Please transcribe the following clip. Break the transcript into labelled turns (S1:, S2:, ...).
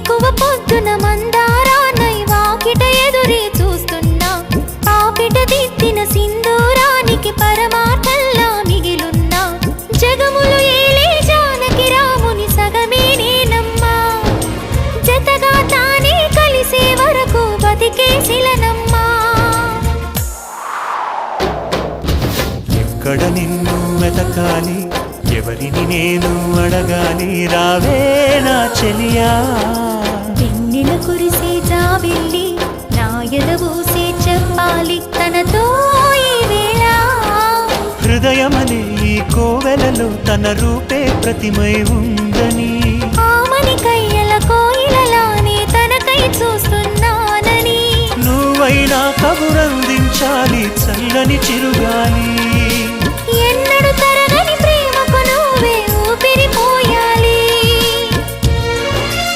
S1: వేకువ పొద్దున మందారానై వాకిట ఎదురే చూస్తున్నా పాపిట దిద్దిన సింధూరానికి పరమార్థంలా మిగిలున్నా జగములు ఏలే జానకి రాముని సగమే నేనమ్మా జతగా తానే కలిసే వరకు బతికే శిలనమ్మా
S2: ఎక్కడ నిన్ను వెతకాలి ఎవరిని నేను అడగాలి రావే నా చెలియా
S1: వెన్నెల కురిసే జాబిల్లి నా ఎదబూసే చెప్పాలి తనతో ఈ వేళ
S2: హృదయమనే ఈ కోవెలలో తన రూపే ప్రతిమై ఉందని